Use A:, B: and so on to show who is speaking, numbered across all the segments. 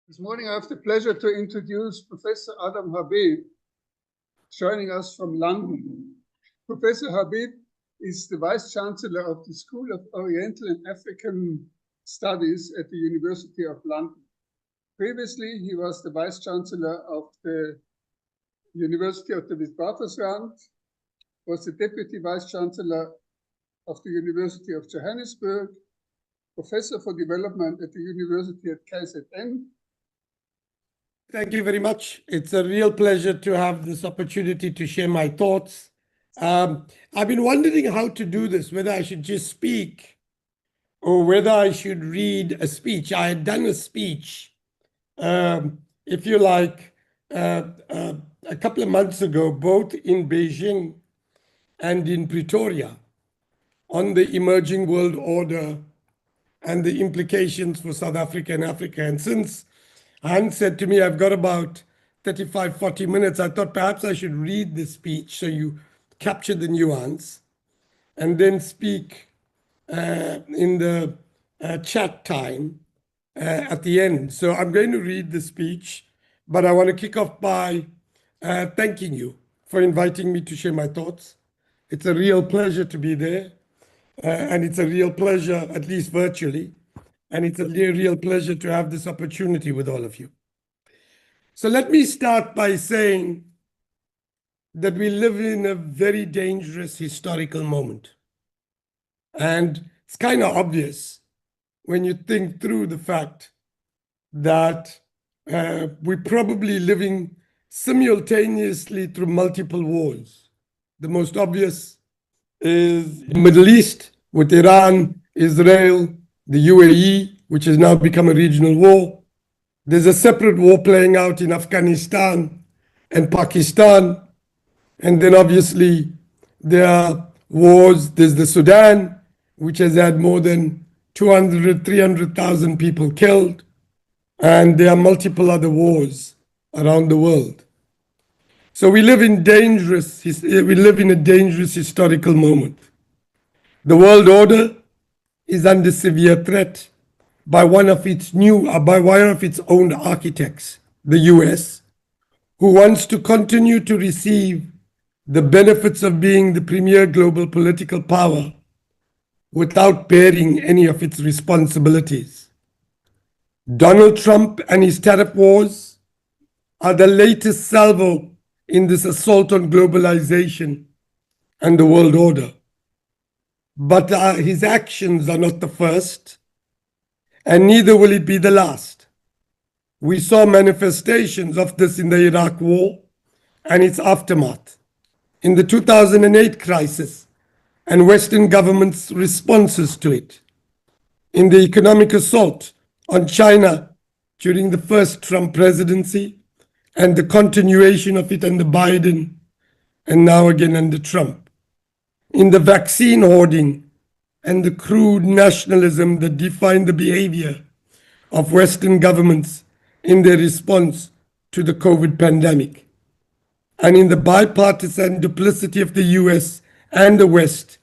A: This morning I have the pleasure to introduce Professor Adam Habib, joining us from London. Professor Habib is the Vice Chancellor of the School of Oriental and African Studies at the University of London. Previously, he was the Vice Chancellor of the University of the Witwatersrand, was the Deputy Vice Chancellor of the University of Johannesburg, Professor for Development at the University at KZN.
B: Thank you very much. It's a real pleasure to have this opportunity to share my thoughts. I've been wondering how to do this, whether I should just speak or whether I should read a speech. I had done a speech, if you like, a couple of months ago, both in Beijing and in Pretoria, on the emerging world order and the implications for South Africa and Africa. And since Hans said to me, I've got about 35, 40 minutes, I thought perhaps I should read the speech so you capture the nuance and then speak in the chat time at the end. So I'm going to read the speech, but I want to kick off by thanking you for inviting me to share my thoughts. It's a real pleasure to be there. And it's a real pleasure, at least virtually. And it's a real pleasure to have this opportunity with all of you. So let me start by saying that we live in a very dangerous historical moment. And it's kind of obvious when you think through the fact that we're probably living simultaneously through multiple wars. The most obvious is in the Middle East with Iran, Israel, the UAE, which has now become a regional war. There's a separate war playing out in Afghanistan and Pakistan. And then obviously there are wars. There's the Sudan, which has had more than 300,000 people killed. And there are multiple other wars around the world. So we live in a dangerous historical moment. The world order is under severe threat by one of its own architects, the US, who wants to continue to receive the benefits of being the premier global political power without bearing any of its responsibilities. Donald Trump and his tariff wars are the latest salvo in this assault on globalization and the world order. But his actions are not the first, and neither will it be the last. We saw manifestations of this in the Iraq War and its aftermath, in the 2008 crisis and Western governments' responses to it, in the economic assault on China during the first Trump presidency and the continuation of it under Biden and now again under Trump, in the vaccine hoarding and the crude nationalism that defined the behavior of Western governments in their response to the COVID pandemic, and in the bipartisan duplicity of the US and the West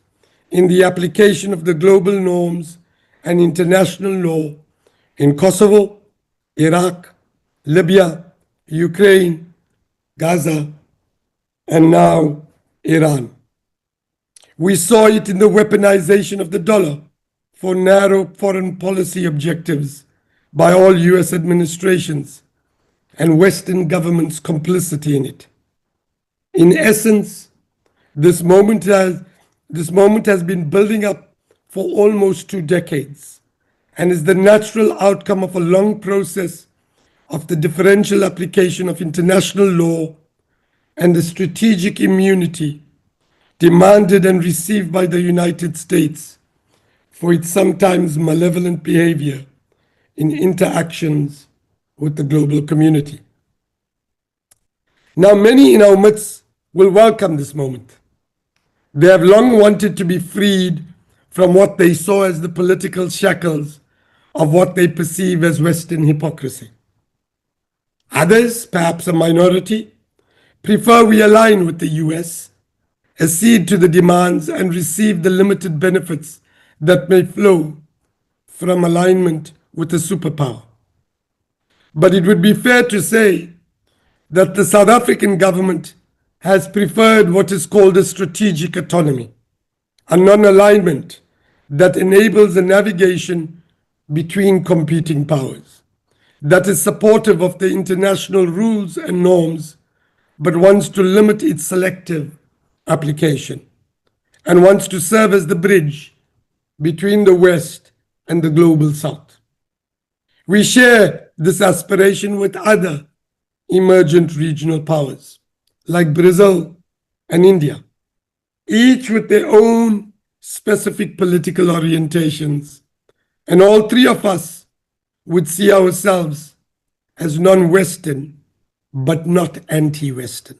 B: in the application of the global norms and international law in Kosovo, Iraq, Libya, Ukraine, Gaza, and now Iran. We saw it in the weaponization of the dollar for narrow foreign policy objectives by all US administrations and Western governments' complicity in it. In essence, this moment has been building up for almost 2 decades and is the natural outcome of a long process of the differential application of international law and the strategic immunity demanded and received by the United States for its sometimes malevolent behavior in interactions with the global community. Now, many in our midst will welcome this moment. They have long wanted to be freed from what they saw as the political shackles of what they perceive as Western hypocrisy. Others, perhaps a minority, prefer we align with the US, accede to the demands, and receive the limited benefits that may flow from alignment with a superpower. But it would be fair to say that the South African government has preferred what is called a strategic autonomy, a non-alignment that enables the navigation between competing powers, that is supportive of the international rules and norms, but wants to limit its selective application, and wants to serve as the bridge between the West and the global South. We share this aspiration with other emergent regional powers like Brazil and India, each with their own specific political orientations, and all three of us would see ourselves as non-Western, but not anti-Western.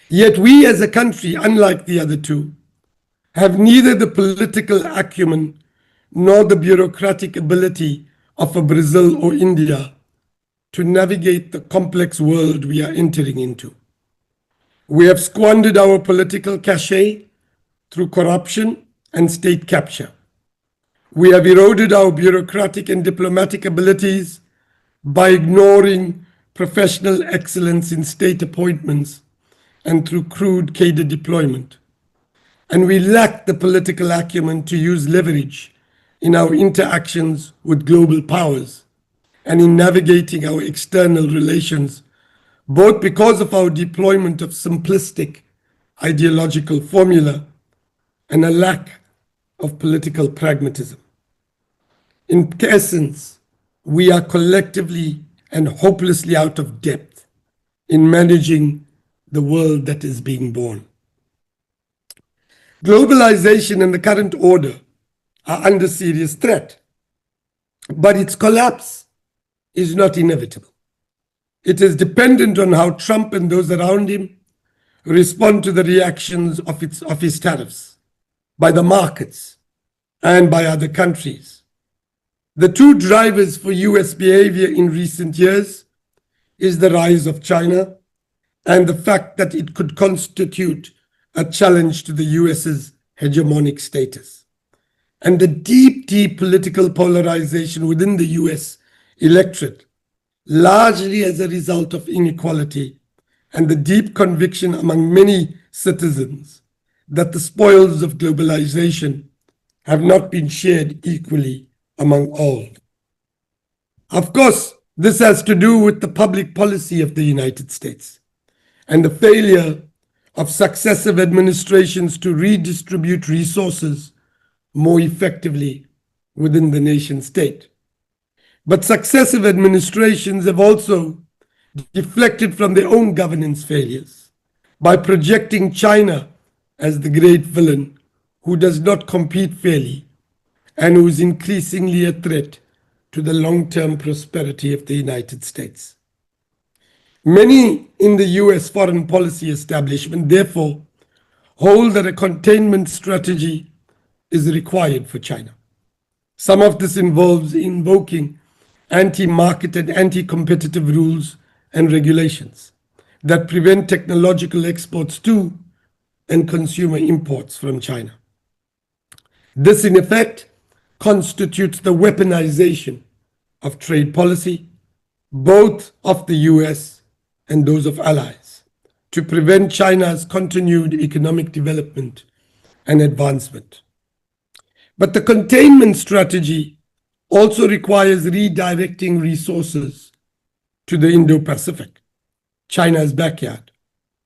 B: Yet we as a country, unlike the other two, have neither the political acumen nor the bureaucratic ability of a Brazil or India to navigate the complex world we are entering into. We have squandered our political cachet through corruption and state capture. We have eroded our bureaucratic and diplomatic abilities by ignoring professional excellence in state appointments and through crude cadre deployment. And we lack the political acumen to use leverage in our interactions with global powers and in navigating our external relations, both because of our deployment of simplistic ideological formula and a lack of political pragmatism. In essence, we are collectively and hopelessly out of depth in managing the world that is being born. Globalization and the current order are under serious threat, but its collapse is not inevitable. It is dependent on how Trump and those around him respond to the reactions of his tariffs by the markets and by other countries. The two drivers for US behavior in recent years is the rise of China and the fact that it could constitute a challenge to the US's hegemonic status, and the deep political polarization within the US electorate, largely as a result of inequality and the deep conviction among many citizens that the spoils of globalization have not been shared equally among all. Of course, this has to do with the public policy of the United States and the failure of successive administrations to redistribute resources more effectively within the nation state. But successive administrations have also deflected from their own governance failures by projecting China as the great villain who does not compete fairly and who is increasingly a threat to the long-term prosperity of the United States. Many in the US foreign policy establishment, therefore, hold that a containment strategy is required for China. Some of this involves invoking anti-market and anti-competitive rules and regulations that prevent technological exports to and consumer imports from China. This, in effect, constitutes the weaponization of trade policy, both of the US and those of allies, to prevent China's continued economic development and advancement. But the containment strategy also requires redirecting resources to the Indo-Pacific, China's backyard,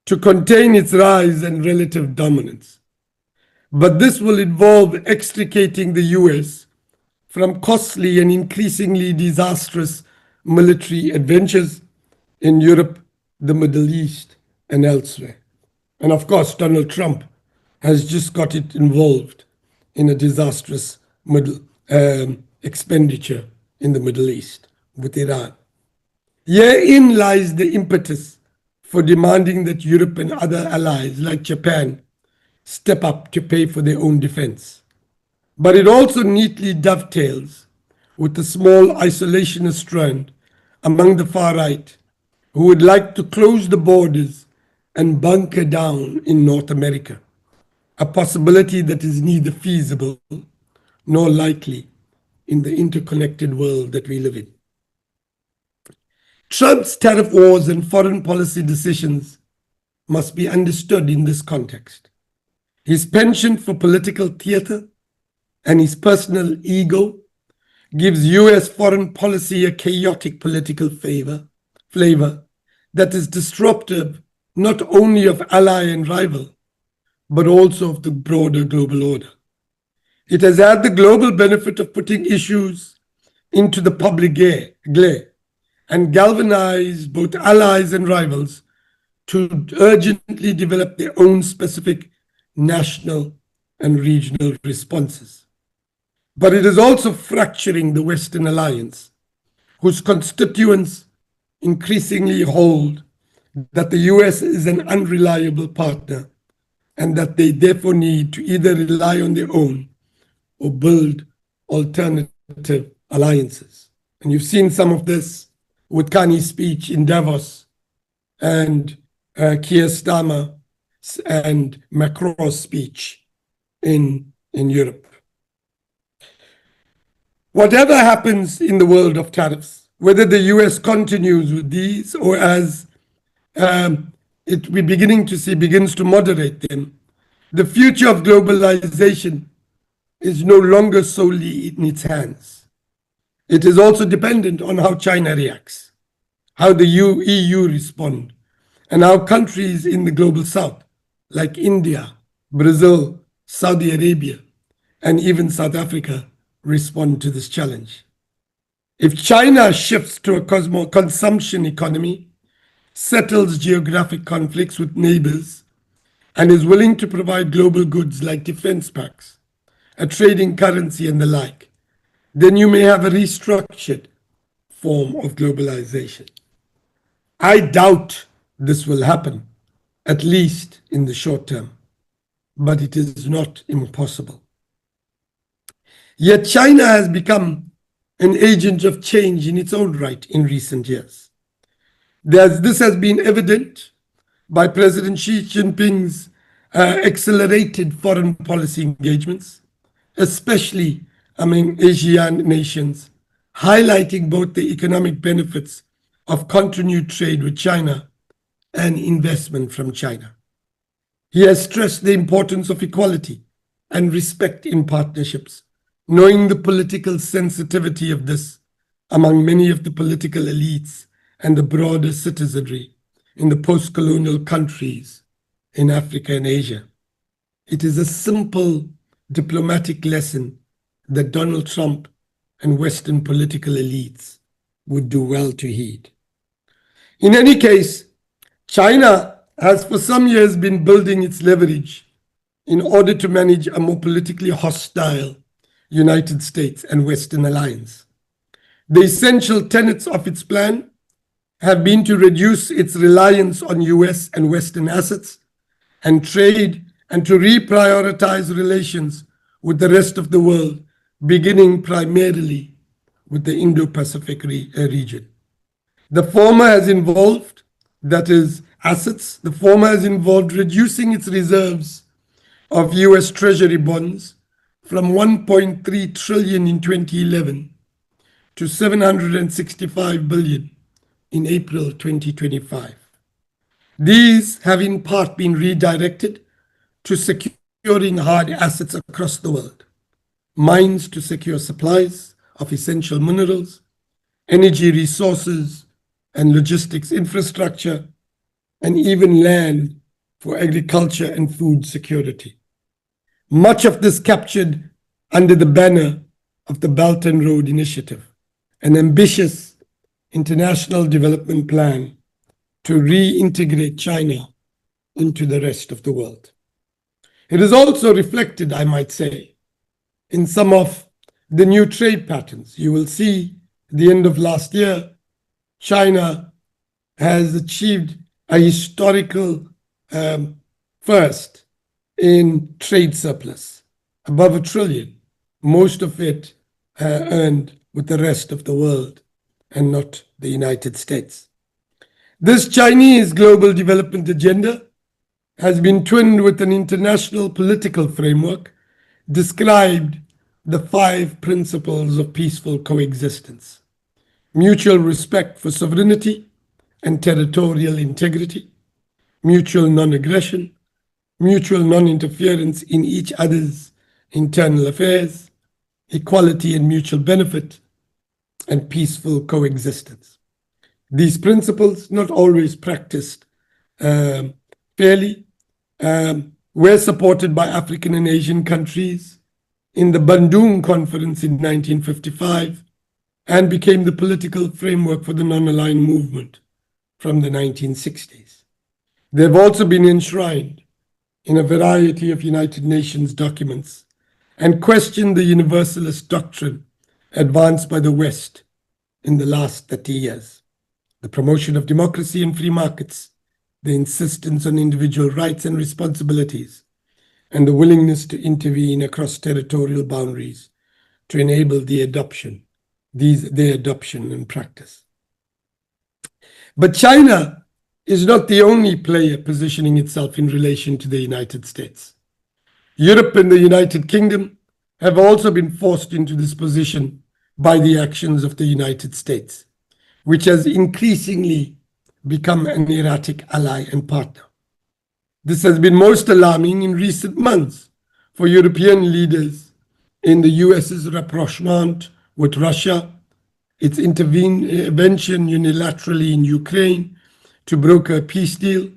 B: to contain its rise and relative dominance. But this will involve extricating the US from costly and increasingly disastrous military adventures in Europe, the Middle East, and elsewhere. And of course, Donald Trump has just got it involved in a disastrous expenditure in the Middle East with Iran. Herein lies the impetus for demanding that Europe and other allies like Japan step up to pay for their own defense. But it also neatly dovetails with the small isolationist strand among the far right who would like to close the borders and bunker down in North America, a possibility that is neither feasible nor likely in the interconnected world that we live in. Trump's tariff wars and foreign policy decisions must be understood in this context. His penchant for political theater and his personal ego gives US foreign policy a chaotic political flavor that is disruptive not only of ally and rival, but also of the broader global order. It has had the global benefit of putting issues into the public glare and galvanized both allies and rivals to urgently develop their own specific national and regional responses. But it is also fracturing the Western alliance, whose constituents increasingly hold that the US is an unreliable partner and that they therefore need to either rely on their own or build alternative alliances. And you've seen some of this with Kani's speech in Davos and Keir Starmer and Macron's speech in Europe. Whatever happens in the world of tariffs, whether the US continues with these or as we're beginning to see begins to moderate them, the future of globalization is no longer solely in its hands. It is also dependent on how China reacts, how the EU respond, and how countries in the global south, like India, Brazil, Saudi Arabia, and even South Africa, respond to this challenge. If China shifts to a consumption economy, settles geographic conflicts with neighbors, and is willing to provide global goods like defense packs, a trading currency and the like, then you may have a restructured form of globalization. I doubt this will happen, at least in the short term, but it is not impossible. Yet China has become an agent of change in its own right in recent years. This has been evident by President Xi Jinping's accelerated foreign policy engagements, especially among Asian nations, highlighting both the economic benefits of continued trade with China and investment from China. He has stressed the importance of equality and respect in partnerships, knowing the political sensitivity of this among many of the political elites and the broader citizenry in the post-colonial countries in Africa and Asia. It is a simple diplomatic lesson that Donald Trump and Western political elites would do well to heed. In any case, China has for some years been building its leverage in order to manage a more politically hostile United States and Western alliance. The essential tenets of its plan have been to reduce its reliance on US and Western assets and trade, and to reprioritize relations with the rest of the world, beginning primarily with the Indo-Pacific region. The former has involved, that is, assets, the former has involved reducing its reserves of US Treasury bonds from 1.3 trillion in 2011 to 765 billion in April 2025. These have in part been redirected to securing hard assets across the world, mines to secure supplies of essential minerals, energy resources and logistics infrastructure, and even land for agriculture and food security. Much of this captured under the banner of the Belt and Road Initiative, an ambitious international development plan to reintegrate China into the rest of the world. It is also reflected, I might say, in some of the new trade patterns. You will see at the end of last year, China has achieved a historical first in trade surplus, above $1 trillion, most of it earned with the rest of the world and not the United States. This Chinese global development agenda has been twinned with an international political framework described the 5 principles of peaceful coexistence. mutual respect for sovereignty and territorial integrity, mutual non-aggression, mutual non-interference in each other's internal affairs, equality and mutual benefit, and peaceful coexistence. These principles, not always practiced fairly, were supported by African and Asian countries in the Bandung Conference in 1955 and became the political framework for the non-aligned movement from the 1960s. They've also been enshrined in a variety of United Nations documents and questioned the universalist doctrine advanced by the West in the last 30 years. The promotion of democracy and free markets, the insistence on individual rights and responsibilities, and the willingness to intervene across territorial boundaries to enable their adoption and practice. But China is not the only player positioning itself in relation to the United States. Europe and the United Kingdom have also been forced into this position by the actions of the United States, which has increasingly become an erratic ally and partner. This has been most alarming in recent months for European leaders in the US's rapprochement with Russia, its intervention unilaterally in Ukraine to broker a peace deal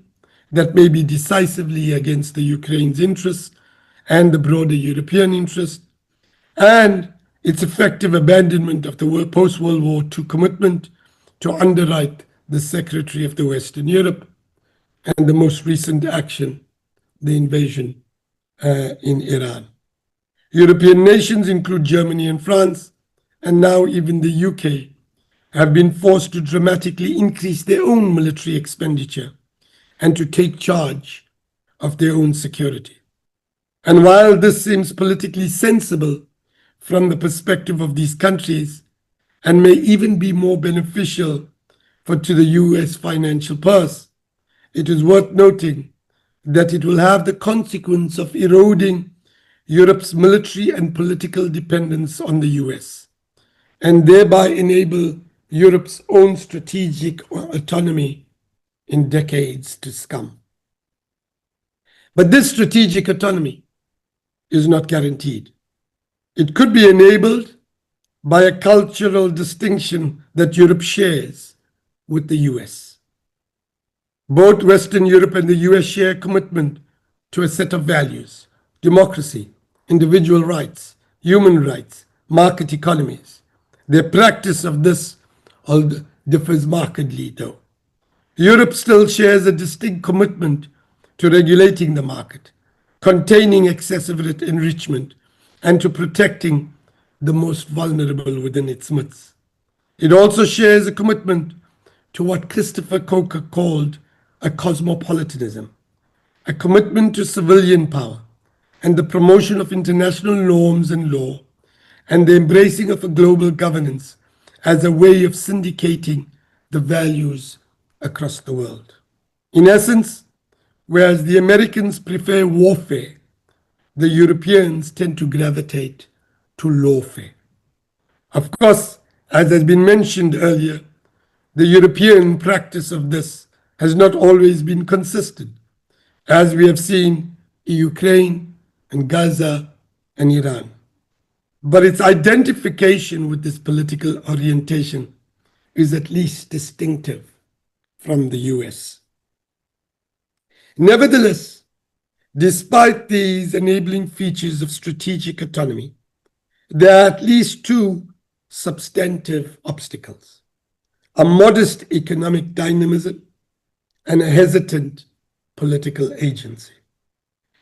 B: that may be decisively against the Ukraine's interests and the broader European interest, and its effective abandonment of the post-World War II commitment to underwrite the Secretary of the Western Europe, and the most recent action, the invasion in Iran. European nations include Germany and France, and now even the UK, have been forced to dramatically increase their own military expenditure and to take charge of their own security. And while this seems politically sensible from the perspective of these countries, and may even be more beneficial to the US financial purse, it is worth noting that it will have the consequence of eroding Europe's military and political dependence on the US, and thereby enable Europe's own strategic autonomy in decades to come. But this strategic autonomy is not guaranteed. It could be enabled by a cultural distinction that Europe shares with the US. Both Western Europe and the US share commitment to a set of values: democracy, individual rights, human rights, market economies. Their practice of this differs markedly, though. Europe still shares a distinct commitment to regulating the market, containing excessive enrichment, and to protecting the most vulnerable within its midst. It also shares a commitment to what Christopher Coker called a cosmopolitanism, a commitment to civilian power and the promotion of international norms and law, and the embracing of a global governance as a way of syndicating the values across the world. In essence, whereas the Americans prefer warfare, the Europeans tend to gravitate to lawfare. Of course, as has been mentioned earlier, the European practice of this has not always been consistent, as we have seen in Ukraine and Gaza and Iran. But its identification with this political orientation is at least distinctive from the US. Nevertheless, despite these enabling features of strategic autonomy, there are at least two substantive obstacles: a modest economic dynamism and a hesitant political agency.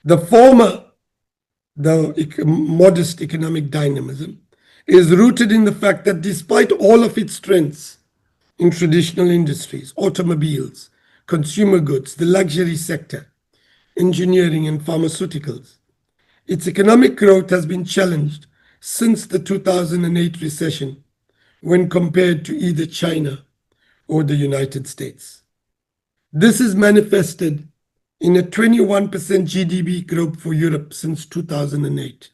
B: The former, the modest economic dynamism, is rooted in the fact that despite all of its strengths in traditional industries, automobiles, consumer goods, the luxury sector, engineering, and pharmaceuticals, its economic growth has been challenged since the 2008 recession when compared to either China or the United States. This is manifested in a 21% GDP growth for Europe since 2008,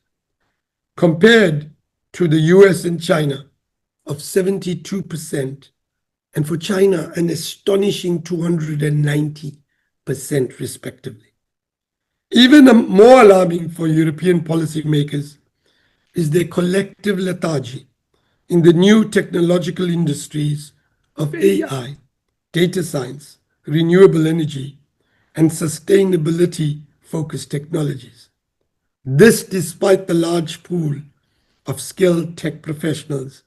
B: compared to the US and China, of 72%, and for China, an astonishing 290%, respectively. Even more alarming for European policymakers is their collective lethargy in the new technological industries of AI, data science, renewable energy, and sustainability-focused technologies. This despite the large pool of skilled tech professionals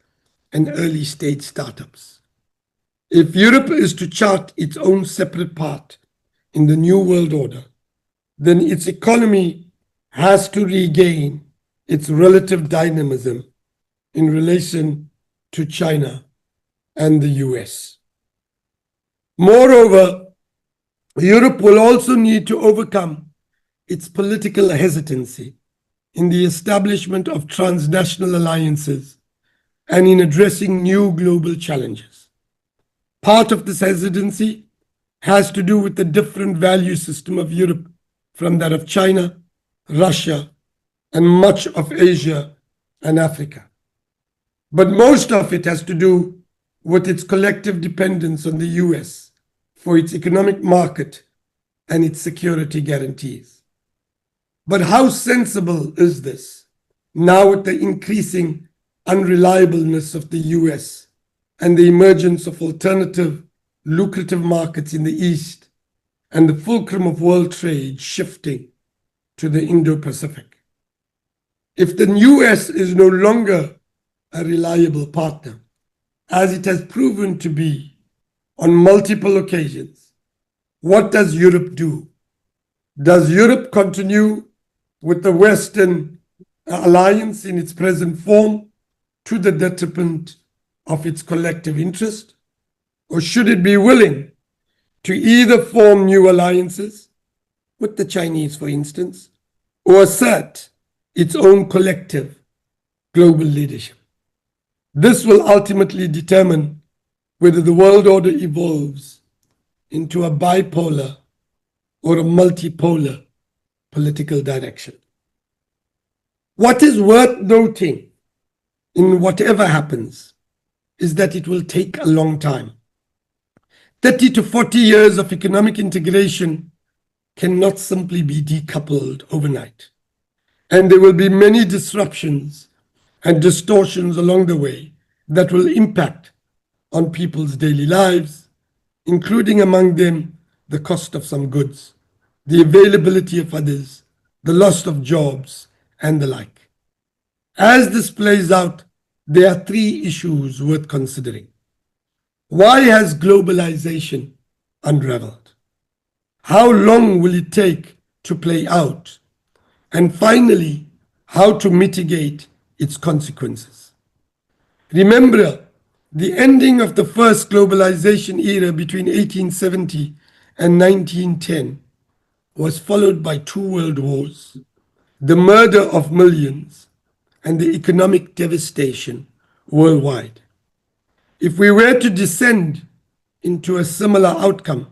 B: and early-stage startups. If Europe is to chart its own separate path in the new world order, then its economy has to regain its relative dynamism in relation to China and the US. Moreover, Europe will also need to overcome its political hesitancy in the establishment of transnational alliances and in addressing new global challenges. Part of this hesitancy has to do with the different value system of Europe from that of China, Russia, and much of Asia and Africa. But most of it has to do with its collective dependence on the US for its economic market and its security guarantees. But how sensible is this now with the increasing unreliableness of the US and the emergence of alternative, lucrative markets in the East and the fulcrum of world trade shifting to the Indo-Pacific? If the US is no longer a reliable partner, as it has proven to be on multiple occasions, what does Europe do? Does Europe continue with the Western alliance in its present form to the detriment of its collective interest? Or should it be willing to either form new alliances, with the Chinese for instance, or assert its own collective global leadership? This will ultimately determine whether the world order evolves into a bipolar or a multipolar political direction. What is worth noting in whatever happens is that it will take a long time. 30 to 40 years of economic integration cannot simply be decoupled overnight. And there will be many disruptions and distortions along the way that will impact on people's daily lives, including among them the cost of some goods, the availability of others, the loss of jobs, and the like. As this plays out, there are three issues worth considering. Why has globalization unraveled? How long will it take to play out? And finally, how to mitigate its consequences. Remember, the ending of the first globalization era between 1870 and 1910 was followed by 2 world wars, the murder of millions, and the economic devastation worldwide. If we were to descend into a similar outcome,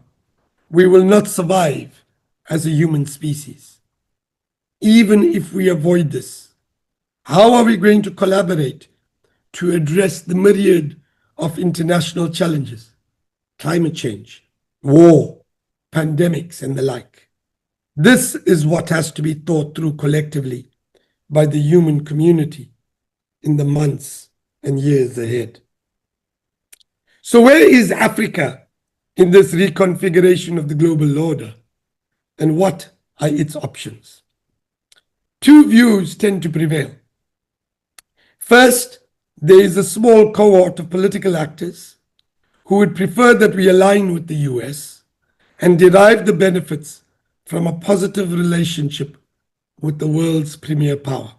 B: we will not survive as a human species. Even if we avoid this, how are we going to collaborate to address the myriad of international challenges, climate change, war, pandemics, and the like? This is what has to be thought through collectively by the human community in the months and years ahead. So where is Africa in this reconfiguration of the global order, and what are its options? Two views tend to prevail. First, there is a small cohort of political actors who would prefer that we align with the US and derive the benefits from a positive relationship with the world's premier power.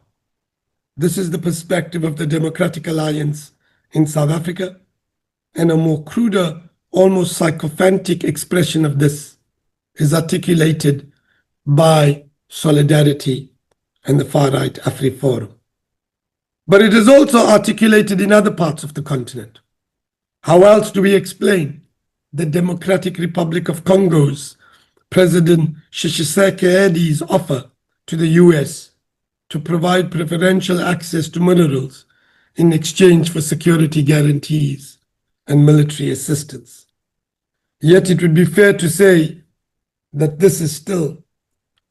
B: This is the perspective of the Democratic Alliance in South Africa, and a more cruder, almost sycophantic expression of this is articulated by Solidarity and the far-right AfriForum. But it is also articulated in other parts of the continent. How else do we explain the Democratic Republic of Congo's President Tshisekedi's offer to the US to provide preferential access to minerals in exchange for security guarantees and military assistance. Yet it would be fair to say that this is still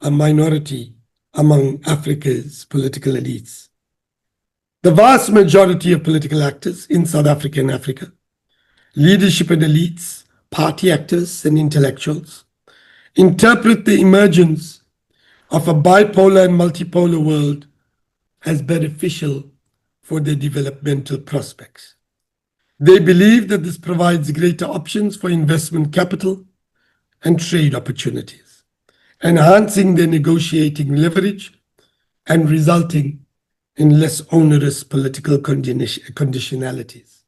B: a minority among Africa's political elites. The vast majority of political actors in South Africa and Africa, leadership and elites, party actors and intellectuals, interpret the emergence of a bipolar and multipolar world as beneficial for their developmental prospects. They believe that this provides greater options for investment capital and trade opportunities, enhancing their negotiating leverage and resulting in less onerous political conditionalities.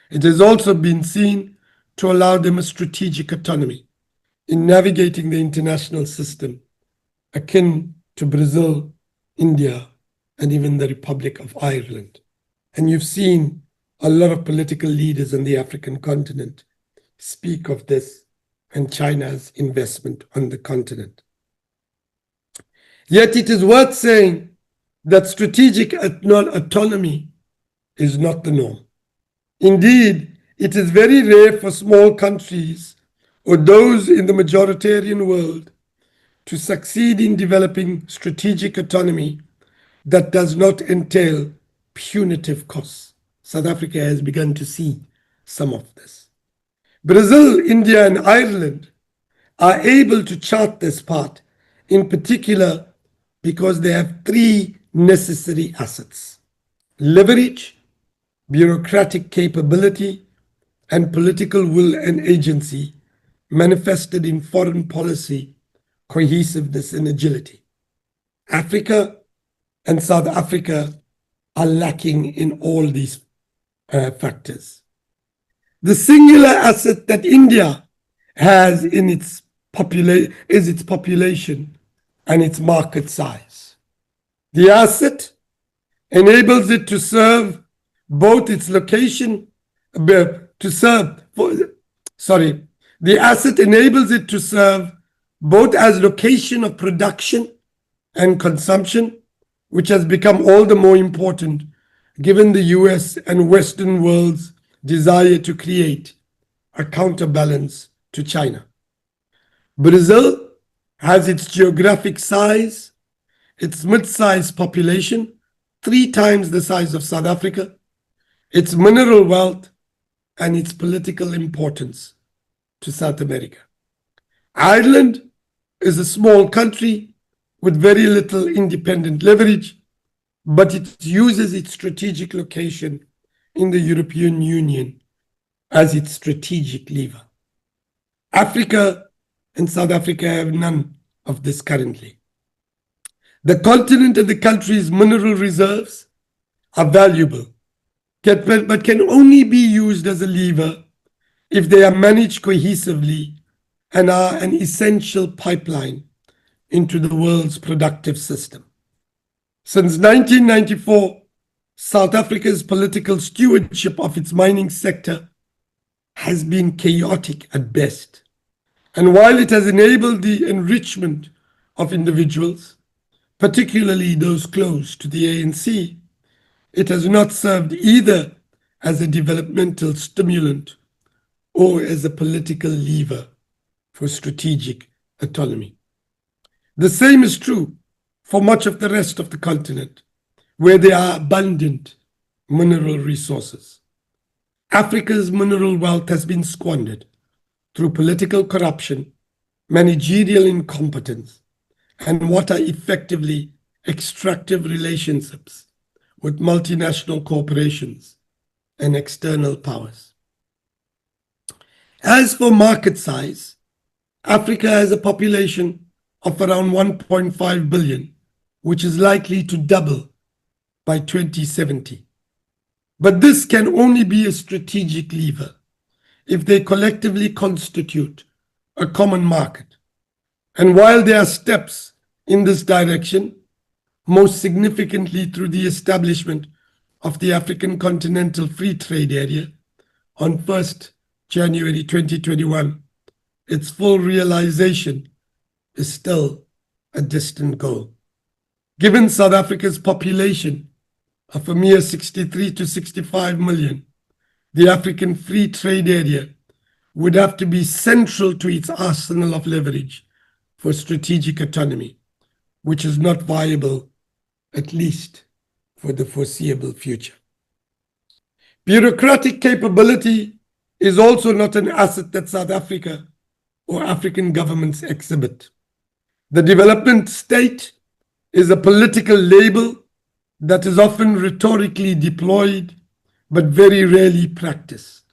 B: It has also been seen to allow them a strategic autonomy in navigating the international system, akin to Brazil, India, and even the Republic of Ireland. And you've seen a lot of political leaders on the African continent speak of this and China's investment on the continent. Yet it is worth saying that strategic autonomy is not the norm. Indeed, it is very rare for small countries or those in the majoritarian world to succeed in developing strategic autonomy that does not entail punitive costs. South Africa has begun to see some of this. Brazil, India, and Ireland are able to chart this path, in particular because they have three necessary assets: leverage, bureaucratic capability, and political will and agency manifested in foreign policy, cohesiveness, and agility. Africa and South Africa are lacking in all these factors. The singular asset that India has in its is its population and its market size. The asset enables it to serve both its location, the asset enables it to serve both as location of production and consumption, which has become all the more important given the US and Western world's desire to create a counterbalance to China. Brazil has its geographic size, its mid-sized population, 3 times the size of South Africa, its mineral wealth, and its political importance to South America. Ireland is a small country with very little independent leverage, but it uses its strategic location in the European Union as its strategic lever. Africa and South Africa have none of this currently. The continent and the country's mineral reserves are valuable, but can only be used as a lever if they are managed cohesively and are an essential pipeline into the world's productive system. Since 1994, South Africa's political stewardship of its mining sector has been chaotic at best. And while it has enabled the enrichment of individuals, particularly those close to the ANC, it has not served either as a developmental stimulant or as a political lever for strategic autonomy. The same is true for much of the rest of the continent, where there are abundant mineral resources. Africa's mineral wealth has been squandered through political corruption, managerial incompetence, and what are effectively extractive relationships with multinational corporations and external powers. As for market size, Africa has a population of around 1.5 billion, which is likely to double by 2070. But this can only be a strategic lever if they collectively constitute a common market. And while there are steps in this direction, most significantly through the establishment of the African Continental Free Trade Area on 1st January 2021, its full realization is still a distant goal. Given South Africa's population of a mere 63 to 65 million, the African Free Trade Area would have to be central to its arsenal of leverage for strategic autonomy, which is not viable, at least for the foreseeable future. Bureaucratic capability is also not an asset that South Africa or African governments exhibit. The development state is a political label that is often rhetorically deployed, but very rarely practiced.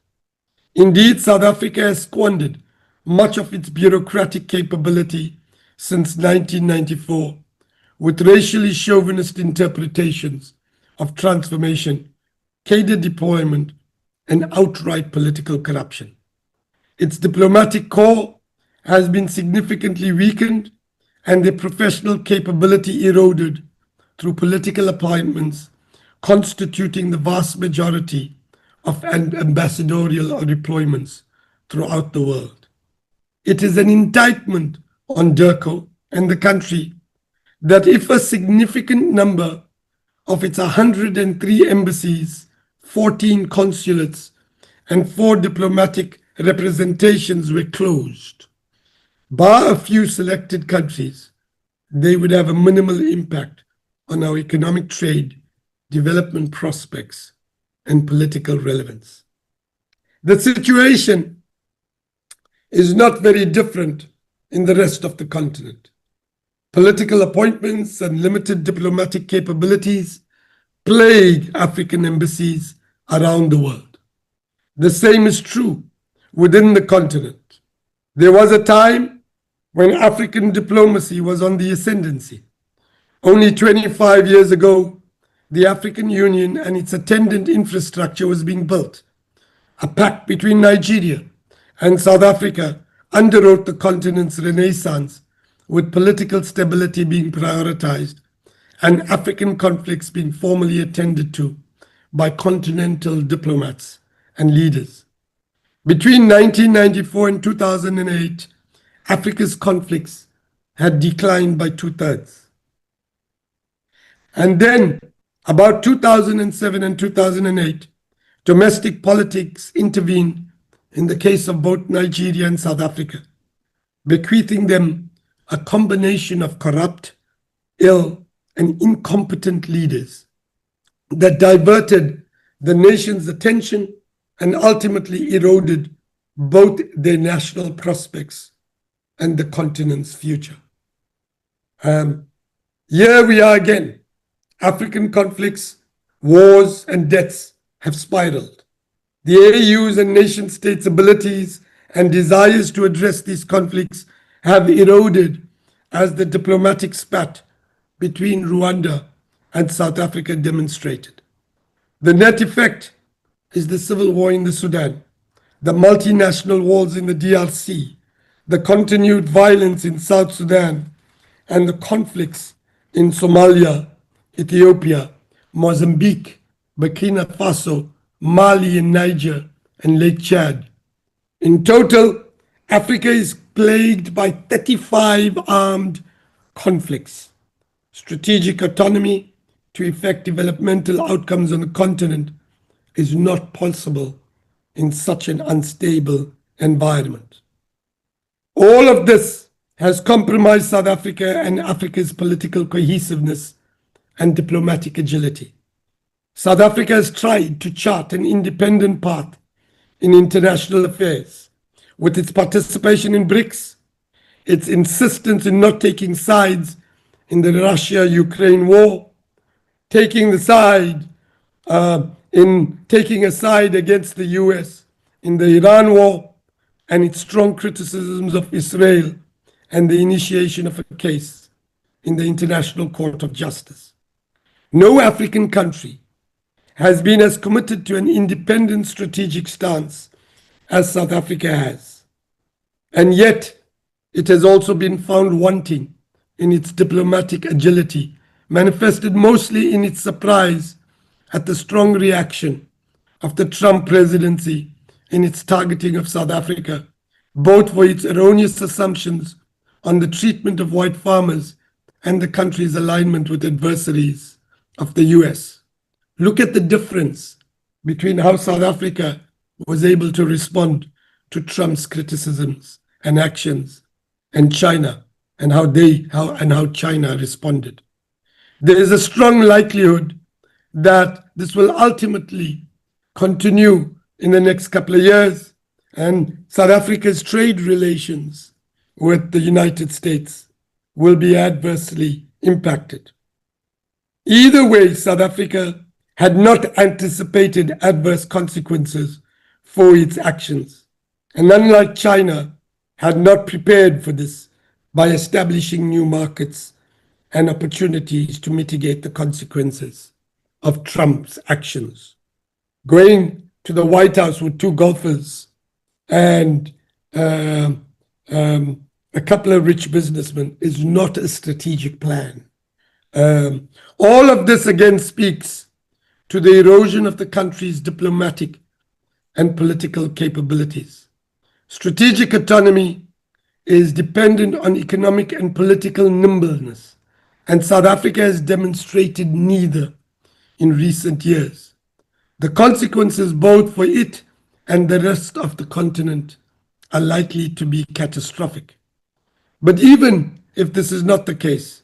B: Indeed, South Africa has squandered much of its bureaucratic capability since 1994 with racially chauvinist interpretations of transformation, cadre deployment, and outright political corruption. Its diplomatic corps has been significantly weakened and their professional capability eroded through political appointments constituting the vast majority of ambassadorial deployments throughout the world. It is an indictment on DIRCO and the country that if a significant number of its 103 embassies, 14 consulates, and 4 diplomatic representations were closed, bar a few selected countries, they would have a minimal impact on our economic trade, development prospects, and political relevance. The situation is not very different in the rest of the continent. Political appointments and limited diplomatic capabilities plague African embassies around the world. The same is true within the continent. There was a time when African diplomacy was on the ascendancy. Only 25 years ago, the African Union and its attendant infrastructure was being built. A pact between Nigeria and South Africa underwrote the continent's renaissance, with political stability being prioritized and African conflicts being formally attended to by continental diplomats and leaders. Between 1994 and 2008, Africa's conflicts had declined by 2/3. And then, about 2007 and 2008, domestic politics intervened in the case of both Nigeria and South Africa, bequeathing them a combination of corrupt, ill, and incompetent leaders that diverted the nation's attention and ultimately eroded both their national prospects and the continent's future. Here we are again. African conflicts, wars, and deaths have spiraled. The AU's and nation states' abilities and desires to address these conflicts have eroded as the diplomatic spat between Rwanda and South Africa demonstrated. The net effect is the civil war in the Sudan, the multinational wars in the DRC, the continued violence in South Sudan, and the conflicts in Somalia, Ethiopia, Mozambique, Burkina Faso, Mali, and Niger, and Lake Chad. In total, Africa is plagued by 35 armed conflicts. Strategic autonomy to effect developmental outcomes on the continent is not possible in such an unstable environment. All of this has compromised South Africa and Africa's political cohesiveness and diplomatic agility. South Africa has tried to chart an independent path in international affairs with its participation in BRICS, its insistence in not taking sides in the Russia-Ukraine war, taking a side against the US in the Iran war, and its strong criticisms of Israel and the initiation of a case in the International Court of Justice. No African country has been as committed to an independent strategic stance as South Africa has. And yet, it has also been found wanting in its diplomatic agility, manifested mostly in its surprise at the strong reaction of the Trump presidency in its targeting of South Africa, both for its erroneous assumptions on the treatment of white farmers and the country's alignment with adversaries of the US. Look at the difference between how South Africa was able to respond to Trump's criticisms and actions, and China, and how China responded. There is a strong likelihood that this will ultimately continue in the next couple of years, and South Africa's trade relations with the United States will be adversely impacted. Either way, South Africa had not anticipated adverse consequences for its actions, and unlike China, had not prepared for this by establishing new markets and opportunities to mitigate the consequences of Trump's actions. Going to the White House with two golfers and a couple of rich businessmen is not a strategic plan. All of this again speaks to the erosion of the country's diplomatic and political capabilities. Strategic autonomy is dependent on economic and political nimbleness, and South Africa has demonstrated neither in recent years. The consequences both for it and the rest of the continent are likely to be catastrophic. But even if this is not the case,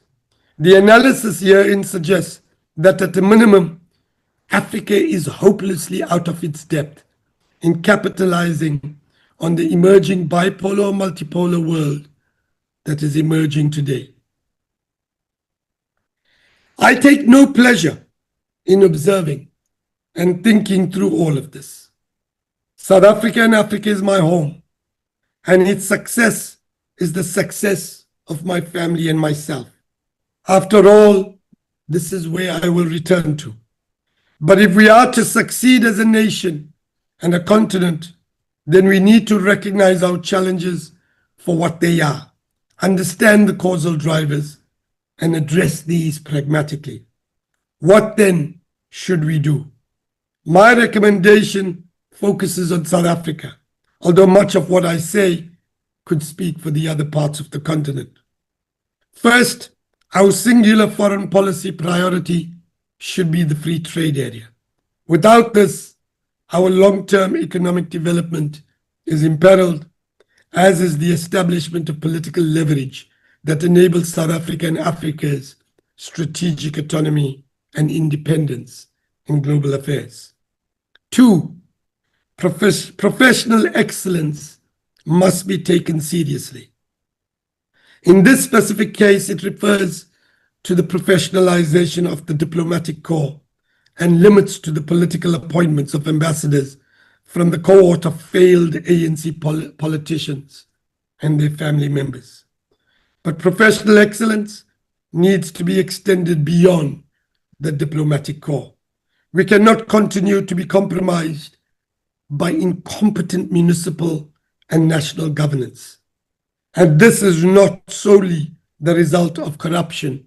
B: the analysis herein suggests that at a minimum, Africa is hopelessly out of its depth in capitalizing on the emerging bipolar or multipolar world that is emerging today. I take no pleasure in observing and thinking through all of this. South Africa and Africa is my home, and its success is the success of my family and myself. After all, this is where I will return to. But if we are to succeed as a nation and a continent, then we need to recognize our challenges for what they are, understand the causal drivers, and address these pragmatically. What then should we do? My recommendation focuses on South Africa, although much of what I say could speak for the other parts of the continent. First, our singular foreign policy priority should be the free trade area. Without this, our long-term economic development is imperiled, as is the establishment of political leverage that enables South Africa and Africa's strategic autonomy and independence in global affairs. Two, professional excellence must be taken seriously. In this specific case, it refers to the professionalization of the diplomatic corps and limits to the political appointments of ambassadors from the cohort of failed ANC politicians and their family members. But professional excellence needs to be extended beyond the diplomatic corps. We cannot continue to be compromised by incompetent municipal and national governance. And this is not solely the result of corruption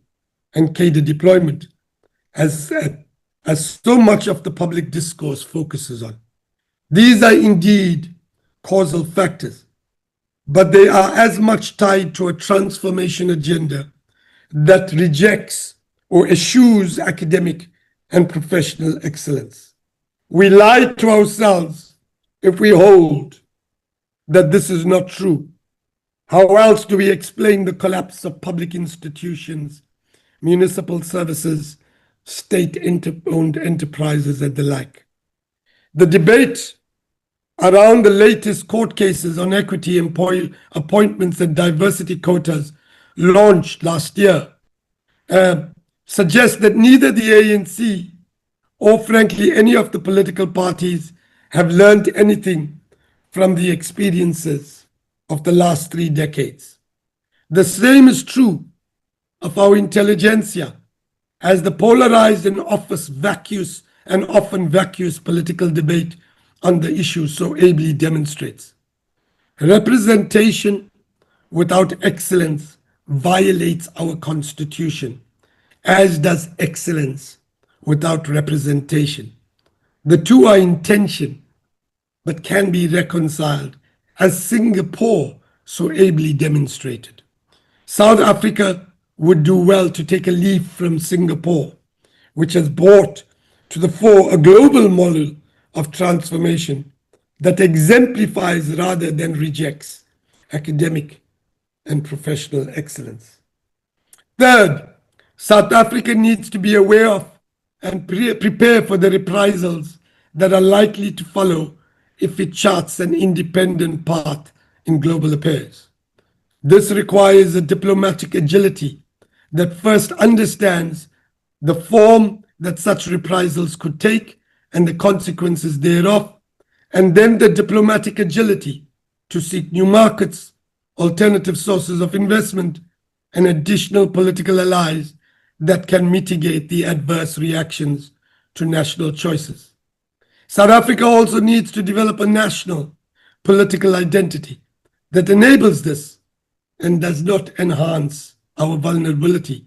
B: and cadre deployment, as so much of the public discourse focuses on. These are indeed causal factors, but they are as much tied to a transformation agenda that rejects or eschews academic and professional excellence. We lie to ourselves if we hold that this is not true. How else do we explain the collapse of public institutions, municipal services, state-owned enterprises, and the like? The debate around the latest court cases on equity appointments and diversity quotas launched last year suggests that neither the ANC or, frankly, any of the political parties have learned anything from the experiences of the last 3 decades. The same is true of our intelligentsia, as the polarized and often vacuous political debate on the issue so ably demonstrates. Representation without excellence violates our constitution, as does excellence without representation. The two are in tension, but can be reconciled, as Singapore so ably demonstrated. South Africa would do well to take a leaf from Singapore, which has brought to the fore a global model of transformation that exemplifies rather than rejects academic and professional excellence. Third, South Africa needs to be aware of and prepare for the reprisals that are likely to follow if it charts an independent path in global affairs. This requires a diplomatic agility that first understands the form that such reprisals could take and the consequences thereof, and then the diplomatic agility to seek new markets, alternative sources of investment, and additional political allies that can mitigate the adverse reactions to national choices. South Africa also needs to develop a national political identity that enables this and does not enhance our vulnerability.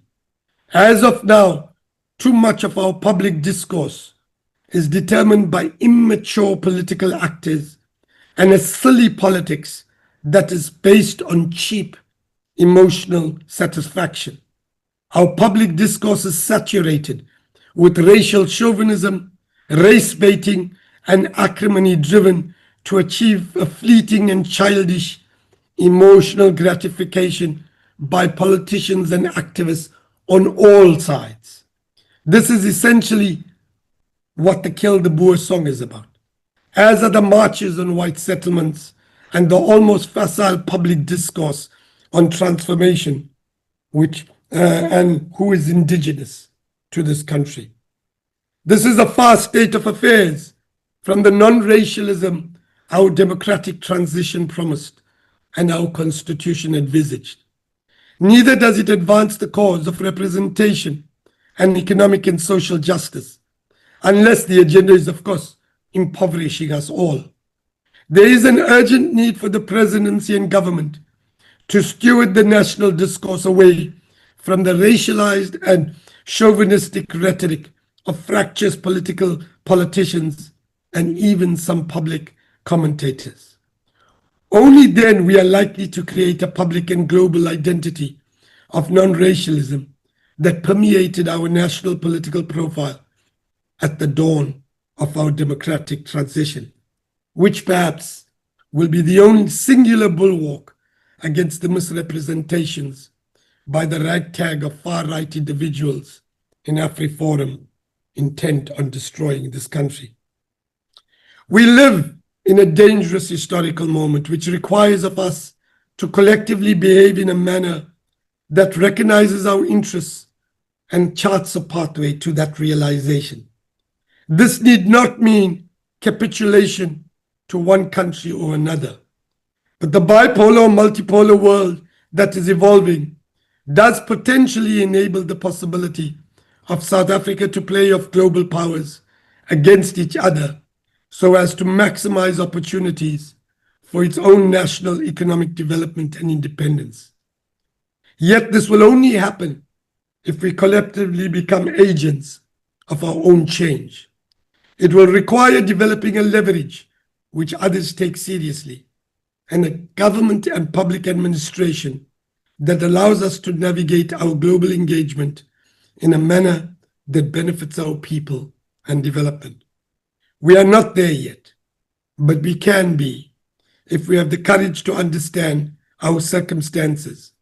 B: As of now, too much of our public discourse is determined by immature political actors and a silly politics that is based on cheap emotional satisfaction. Our public discourse is saturated with racial chauvinism, race baiting, and acrimony driven to achieve a fleeting and childish emotional gratification by politicians and activists on all sides. This is essentially what the Kill the Boer song is about, as are the marches on white settlements and the almost facile public discourse on transformation, and who is indigenous to this country. This is a far state of affairs from the non-racialism our democratic transition promised and our constitution envisaged. Neither does it advance the cause of representation and economic and social justice, unless the agenda is, of course, impoverishing us all. There is an urgent need for the presidency and government to steward the national discourse away from the racialized and chauvinistic rhetoric of fractious politicians and even some public commentators. Only then we are likely to create a public and global identity of non-racialism that permeated our national political profile at the dawn of our democratic transition, which perhaps will be the only singular bulwark against the misrepresentations by the ragtag of far-right individuals in AfriForum intent on destroying this country. We live in a dangerous historical moment which requires of us to collectively behave in a manner that recognizes our interests and charts a pathway to that realization. This need not mean capitulation to one country or another, but the bipolar or multipolar world that is evolving does potentially enable the possibility of South Africa to play off global powers against each other so as to maximize opportunities for its own national economic development and independence. Yet this will only happen if we collectively become agents of our own change. It will require developing a leverage which others take seriously, and a government and public administration that allows us to navigate our global engagement in a manner that benefits our people and development. We are not there yet, but we can be if we have the courage to understand our circumstances,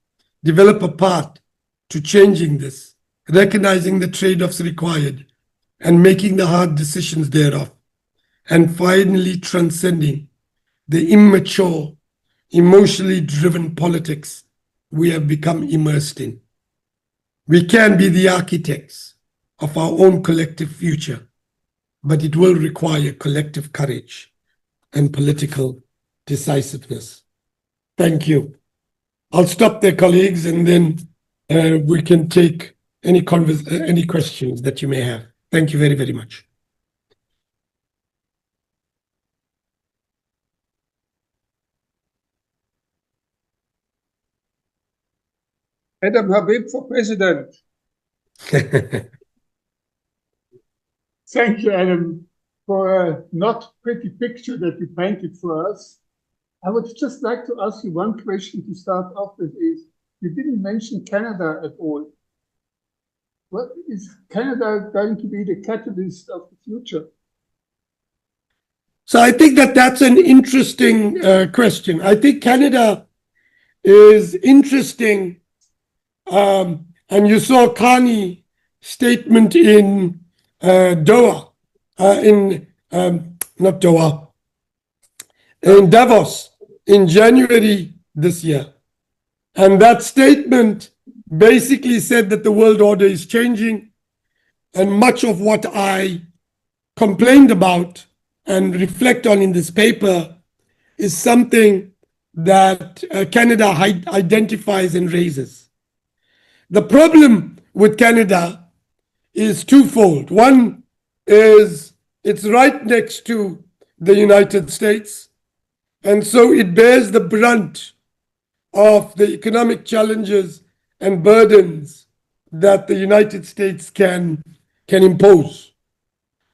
B: develop a path to changing this, recognizing the trade-offs required, and making the hard decisions thereof, and finally transcending the immature, emotionally driven politics we have become immersed in. We can be the architects of our own collective future, but it will require collective courage and political decisiveness. Thank you. I'll stop there, colleagues, and then we can take any questions that you may have. Thank you very, very much.
A: Adam Habib for president. Thank you, Adam, for a not pretty picture that you painted for us. I would just like to ask you one question to start off with is, you didn't mention Canada at all. what is Canada going to be the catalyst of the future?
B: So I think that that's an interesting question. I think Canada is interesting. And you saw Carney's statement in Doha, not Doha, in Davos in January this year. And that statement basically said that the world order is changing. And much of what I complained about and reflect on in this paper is something that Canada identifies and raises. The problem with Canada is twofold. One is it's right next to the United States, and so it bears the brunt of the economic challenges and burdens that the United States can impose.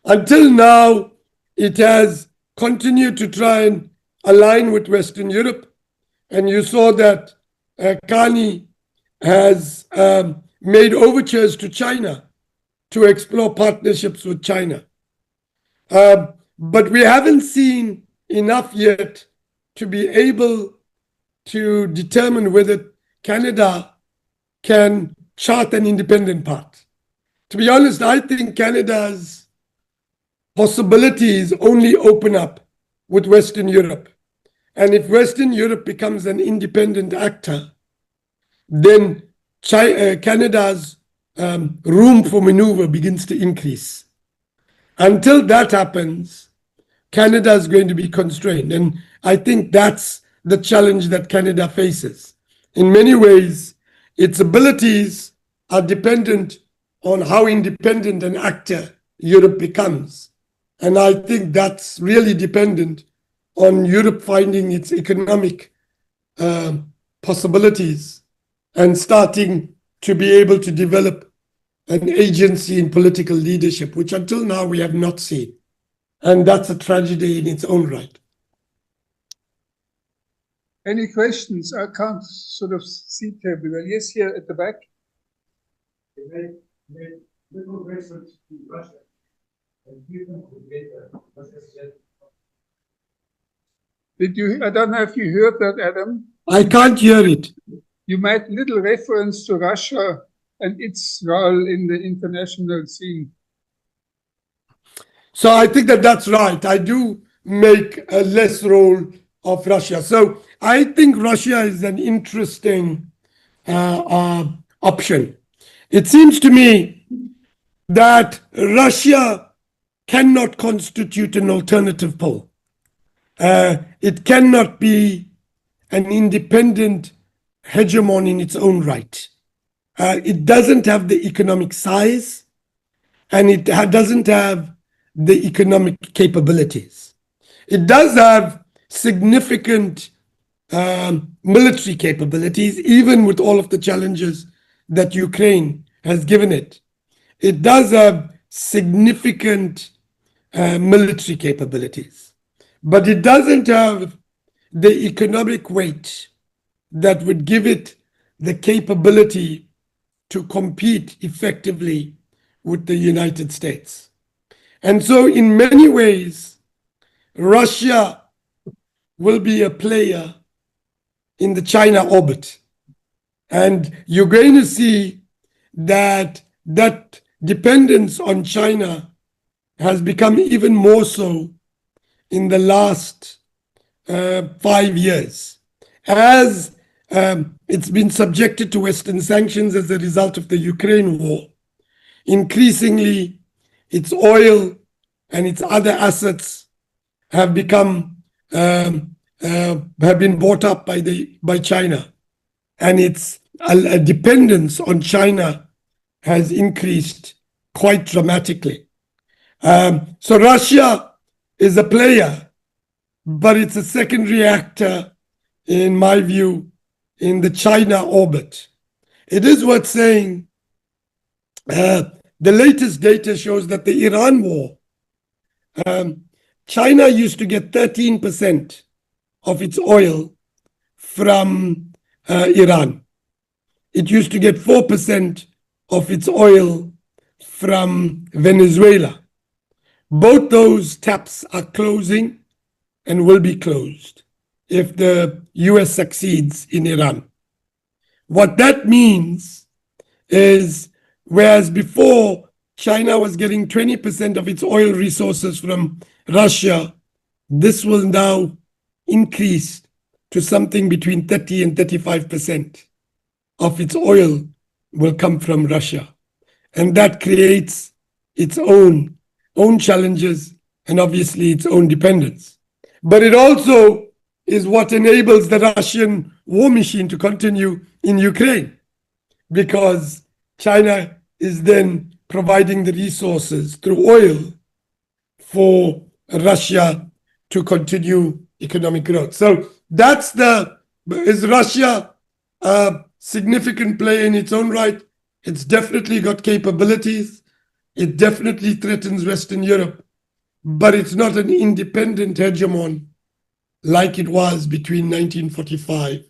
B: Until now, it has continued to try and align with Western Europe, and you saw that Carney has made overtures to China to explore partnerships with China. But we haven't seen enough yet to be able to determine whether Canada can chart an independent path. To be honest, I think Canada's possibilities only open up with Western Europe. And if Western Europe becomes an independent actor, then Canada's room for maneuver begins to increase. Until that happens, Canada is going to be constrained. And I think that's the challenge that Canada faces. In many ways, its abilities are dependent on how independent an actor Europe becomes. And I think that's really dependent on Europe finding its economic possibilities and starting to be able to develop an agency in political leadership, which until now we have not seen. And that's a tragedy in its own right.
A: Any questions? I can't sort of see everywhere. Yes, here at the back.
C: Little reference to Russia.
A: Did you? I don't know if you heard that, Adam.
B: I can't hear it.
A: You made little reference to Russia and its role in the international scene.
B: So I think that that's right. I do make a less role of Russia. So I think Russia is an interesting option. It seems to me that Russia cannot constitute an alternative pole. It cannot be an independent hegemon in its own right. It doesn't have the economic size, and it doesn't have the economic capabilities. It does have significant military capabilities, even with all of the challenges that Ukraine has given it. It does have significant military capabilities, but it doesn't have the economic weight that would give it the capability to compete effectively with the United States. And so in many ways, Russia will be a player in the China orbit. And you're going to see that that dependence on China has become even more so in the last 5 years, as it's been subjected to Western sanctions as a result of the Ukraine war. Increasingly, its oil and its other assets have become have been bought up by China, and its a dependence on China has increased quite dramatically. So Russia is a player, but it's a secondary actor, in my view, in the China orbit. It is worth saying the latest data shows that the Iran war, China used to get 13% of its oil from Iran. It used to get 4% of its oil from Venezuela. Both those taps are closing and will be closed if the US succeeds in Iran. What that means is, whereas before China was getting 20% of its oil resources from Russia, this will now increase to something between 30 and 35% of its oil will come from Russia. And that creates its own challenges and obviously its own dependence. But it also is what enables the Russian war machine to continue in Ukraine, because China is then providing the resources through oil for Russia to continue economic growth. So is Russia a significant player in its own right? It's definitely got capabilities. It definitely threatens Western Europe, but it's not an independent hegemon like it was between 1945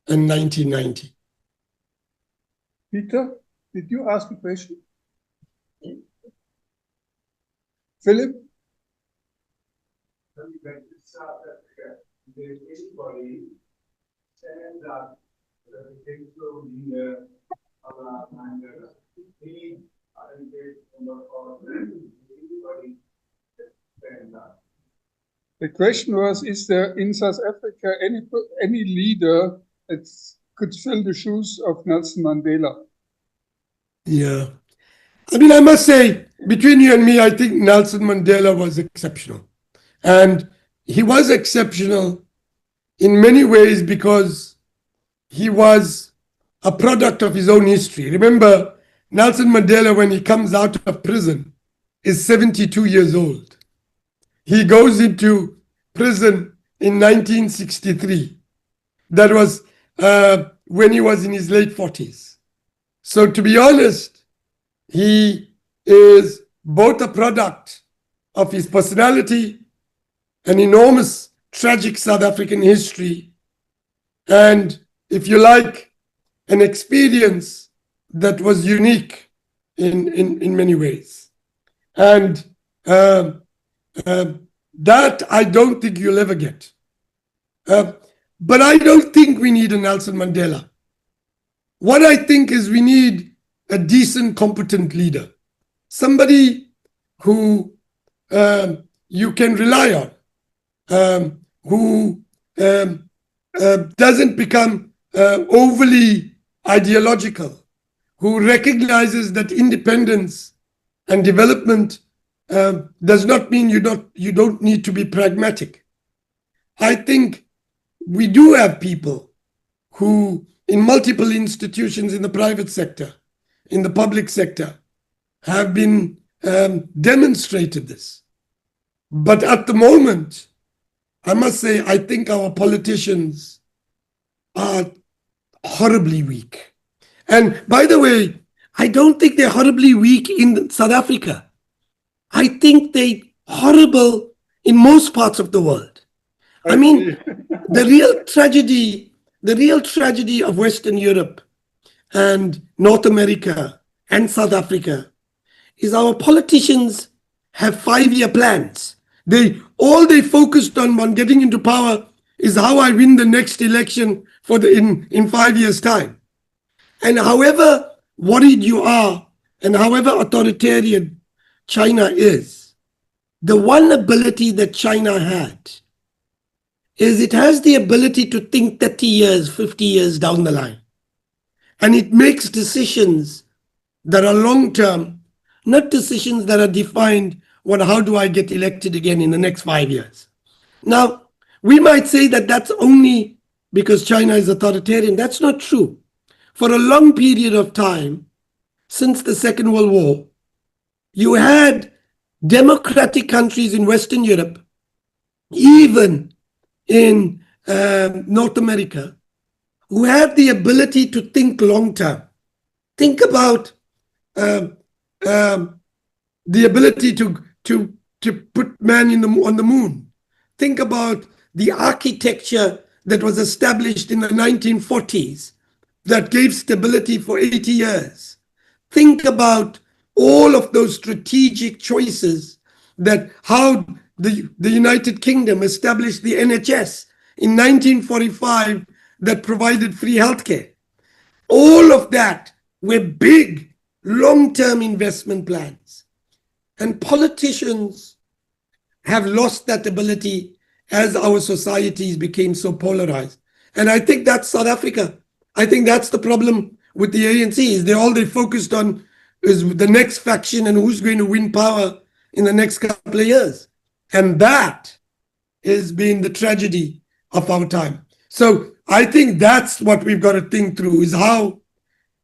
B: and 1990.
A: Peter, did you ask a question? Philip?
C: South Africa, did anybody stand up the potential leader of our Mandela? He, I think, anybody stand up?
A: The question was, is there in South Africa any leader that could fill the shoes of Nelson Mandela?
B: Yeah. I mean, I must say, between you and me, I think Nelson Mandela was exceptional. And he was exceptional in many ways because he was a product of his own history. Remember, Nelson Mandela, when he comes out of prison, is 72 years old. He goes into prison in 1963. That was when he was in his late 40s. So to be honest, he is both a product of his personality, an enormous tragic South African history, and, if you like, an experience that was unique in many ways. And that I don't think you'll ever get. But I don't think we need a Nelson Mandela. What I think is we need a decent, competent leader. Somebody who you can rely on. Who doesn't become overly ideological, who recognizes that independence and development does not mean you don't need to be pragmatic. I think we do have people who, in multiple institutions in the private sector, in the public sector, have been demonstrated this. But at the moment, I must say, I think our politicians are horribly weak. And by the way, I don't think they're horribly weak in South Africa. I think they're horrible in most parts of the world. I mean, the real tragedy of Western Europe and North America and South Africa is our politicians have 5-year plans. All they focused on getting into power is how I win the next election in 5 years' time. And however worried you are and however authoritarian China is, the one ability that China had is it has the ability to think 30 years, 50 years down the line. And it makes decisions that are long-term, not decisions that are defined how do I get elected again in the next 5 years. Now, we might say that that's only because China is authoritarian. That's not true. For a long period of time, since the Second World War, you had democratic countries in Western Europe, even in North America, who had the ability to think long-term. Think about the ability to put man on the moon. Think about the architecture that was established in the 1940s that gave stability for 80 years. think about all of those strategic choices, that how the United Kingdom established the NHS in 1945 that provided free healthcare. All of that were big, long-term investment plans. And politicians have lost that ability as our societies became so polarized. And I think that's South Africa. I think that's the problem with the ANC, is they focused on is the next faction and who's going to win power in the next couple of years. And that has been the tragedy of our time. So I think that's what we've got to think through, is how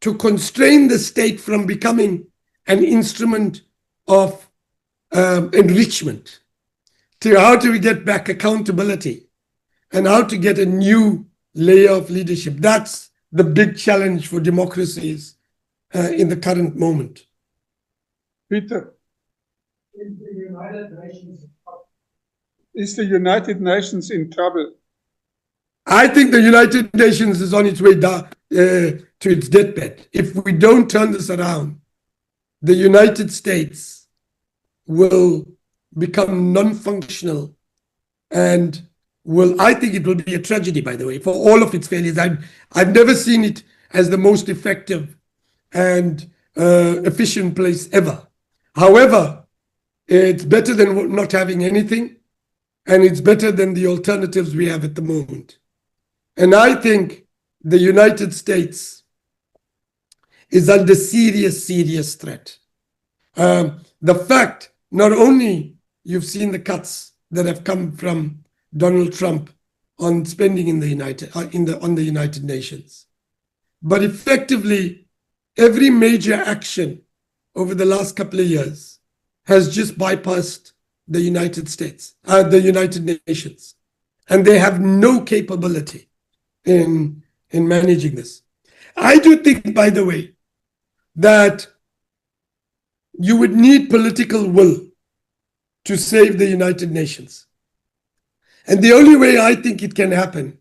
B: to constrain the state from becoming an instrument of enrichment, to how do we get back accountability, and how to get a new layer of leadership. That's the big challenge for democracies in the current moment.
A: Peter,
C: In the United Nations,
A: is the United Nations in trouble?
B: I think the United Nations is on its way down to its deathbed. If we don't turn this around, the United States will become non-functional, and I think it will be a tragedy, by the way, for all of its failures. I've never seen it as the most effective and efficient place ever. However, it's better than not having anything, and it's better than the alternatives we have at the moment. And I think the United States is under serious, serious threat. The fact, not only you've seen the cuts that have come from Donald Trump on spending in on the United Nations, but effectively every major action over the last couple of years has just bypassed the United States, the United Nations, and they have no capability in managing this. I do think, by the way, that you would need political will to save the United Nations. And the only way I think it can happen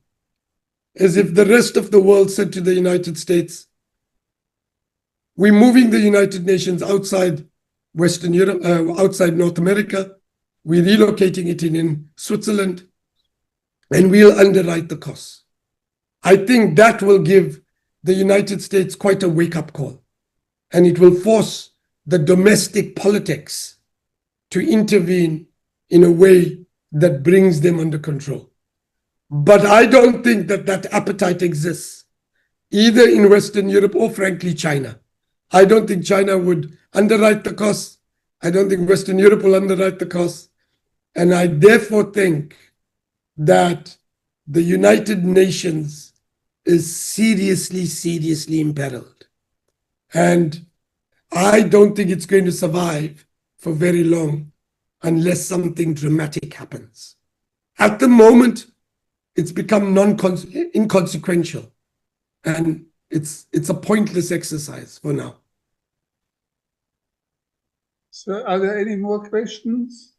B: is if the rest of the world said to the United States, we're moving the United Nations outside Western Europe, outside North America, we're relocating it in Switzerland, and we'll underwrite the costs. I think that will give the United States quite a wake-up call, and it will force the domestic politics to intervene in a way that brings them under control. But I don't think that appetite exists, either in Western Europe or, frankly, China. I don't think China would underwrite the costs. I don't think Western Europe will underwrite the costs. And I therefore think that the United Nations is seriously, seriously imperiled. And I don't think it's going to survive for very long unless something dramatic happens. At the moment, it's become inconsequential, and it's a pointless exercise for now.
A: So are there any more questions?